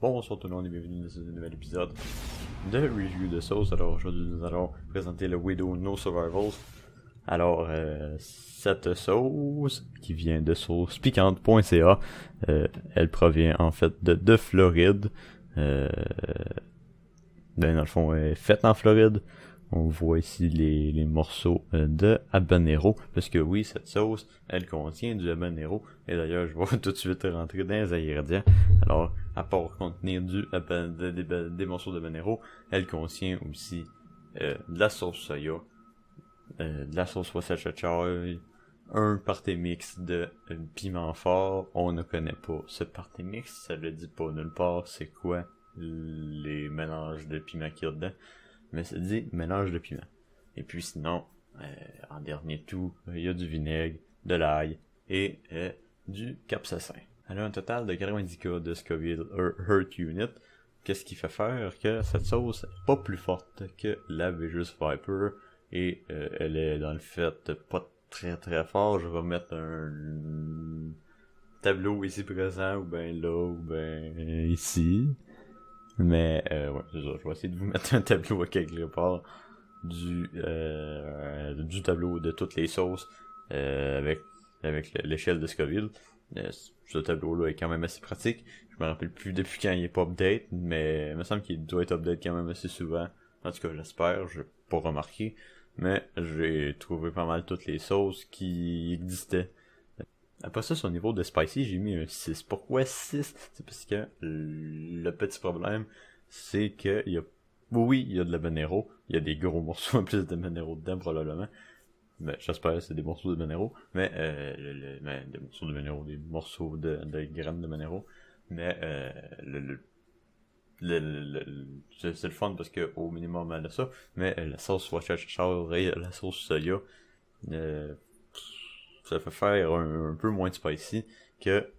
Bonsoir tout le monde et bienvenue dans ce nouvel épisode de review de sauce. Alors aujourd'hui nous allons présenter le Widow No Survivals. Alors cette sauce qui vient de saucepiquante.ca, elle provient en fait de Floride. Dans le fond elle est faite en Floride. On voit ici les morceaux de habanero, parce que oui, cette sauce, elle contient du habanero, et d'ailleurs, je vais tout de suite rentrer dans les ingrédients. Alors, à part contenir des morceaux de habanero, elle contient aussi de la sauce soya, de la sauce Worcestershire, un party mix de piment fort. On ne connaît pas ce party mix, ça le dit pas nulle part, c'est quoi les mélanges de piment qu'il y a dedans. Mais ça dit mélange de piment. Et puis sinon, en dernier tout, il y a du vinaigre, de l'ail et du capsaicin. Elle a un total de 90K de Scoville Hurt Unit. Qu'est-ce qui fait faire que cette sauce est pas plus forte que la Vicious Viper. Et elle est dans le fait pas très très fort. Je vais mettre un tableau ici présent, ou ben là, ou ben ici. Mais ouais, c'est ça, je vais essayer de vous mettre un tableau à quelque part du tableau de toutes les sauces avec l'échelle de Scoville. Ce tableau-là est quand même assez pratique. Je me rappelle plus depuis quand il est pas update, mais il me semble qu'il doit être update quand même assez souvent. En tout cas, j'espère, j'ai pas remarqué. Mais j'ai trouvé pas mal toutes les sauces qui existaient. Après ça, sur le niveau de spicy, j'ai mis un 6. Pourquoi 6? C'est parce que le petit problème, c'est que il y a de l'habanero. Il y a des gros morceaux en plus d'habanero dedans, probablement. Ben, j'espère que c'est des morceaux d'habanero. Mais, des morceaux d'habanero, des morceaux de graines d'habanero. Mais, c'est le fun parce que, au minimum, elle a ça. Mais, la sauce Worcestershire et la sauce soya, ça fait faire un peu moins de spicy que,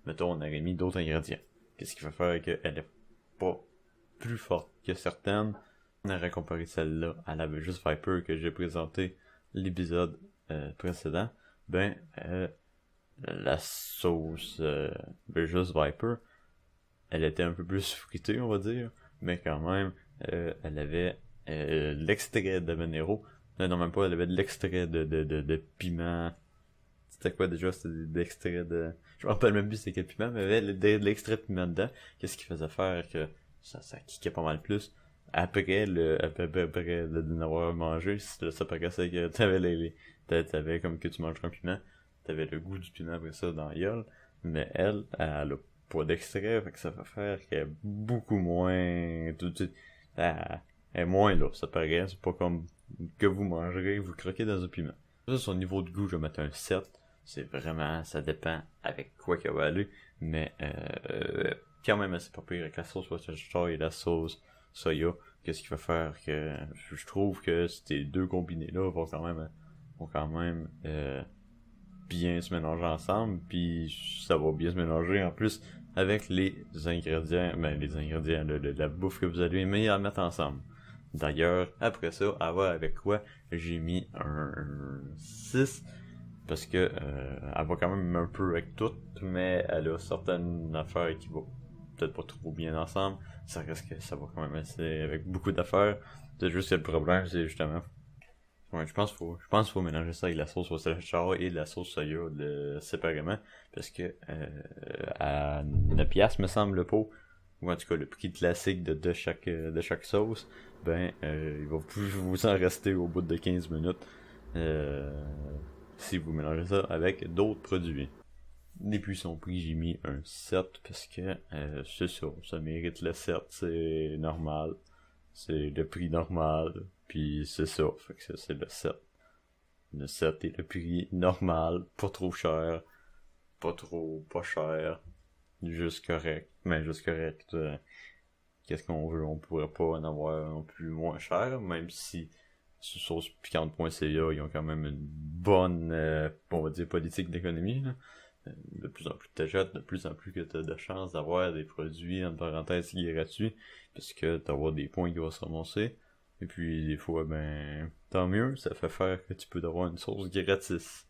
mettons, on aurait mis d'autres ingrédients. Qu'est-ce qui fait faire qu'elle est pas plus forte que certaines. On aurait comparé celle-là à la Vicious Viper que j'ai présenté l'épisode précédent. Ben, la sauce Vicious Viper, elle était un peu plus fruitée, on va dire, mais quand même, elle avait l'extrait d'habanero. Non, même pas, elle avait de l'extrait de piment. C'était quoi déjà? C'était de l'extrait de... Je me rappelle même plus c'était quel piment, mais elle avait de l'extrait de piment dedans. Qu'est-ce qui faisait faire que ça kickait pas mal plus. Après de n'avoir mangé, ça paraissait que t'avais comme que tu manges un piment. T'avais le goût du piment après ça dans la gueule. Mais elle a pas d'extrait, fait que ça fait faire qu'elle est beaucoup moins... tout de suite, elle est moins là, ça paraît. C'est pas comme que vous mangerez, vous croquez dans un piment. Ça, son niveau de goût, je vais mettre un 7. C'est vraiment, ça dépend avec quoi qu'elle va aller. Mais, quand même assez pas pire avec la sauce Worcestershire et la sauce soya. Qu'est-ce qui va faire que je trouve que ces deux combinés-là vont quand même bien se mélanger ensemble. Puis ça va bien se mélanger en plus avec les ingrédients, la bouffe que vous allez aimer à mettre ensemble. D'ailleurs, après ça, elle va avec quoi? J'ai mis un 6. Parce que elle va quand même un peu avec tout, mais elle a certaines affaires qui vont peut-être pas trop bien ensemble. Ça reste que ça va quand même assez avec beaucoup d'affaires. C'est juste que le problème, c'est justement... Ouais, je pense qu'il faut mélanger ça avec la sauce Worcestershire et la sauce soya séparément. Parce que à 9$ me semble le pot, ou en tout cas le prix classique de chaque sauce, ben il va plus vous en rester au bout de 15 minutes. Si vous mélangez ça avec d'autres produits. Et puis son prix, j'ai mis un 7 parce que c'est ça mérite le 7, c'est normal. C'est le prix normal, puis c'est ça, fait que c'est le 7. Le 7 est le prix normal, pas trop cher, pas cher, juste correct. Mais juste correct, qu'est-ce qu'on veut, on pourrait pas en avoir non plus moins cher, même si sur saucepiquante.ca, ils ont quand même une bonne, on va dire, politique d'économie, là. De plus en plus t'achètes, de plus en plus que t'as de chances d'avoir des produits, entre parenthèses, gratuits, parce que t'as des points qui vont se ramasser. Et puis, des fois, ben, tant mieux, ça fait faire que tu peux avoir une sauce gratis.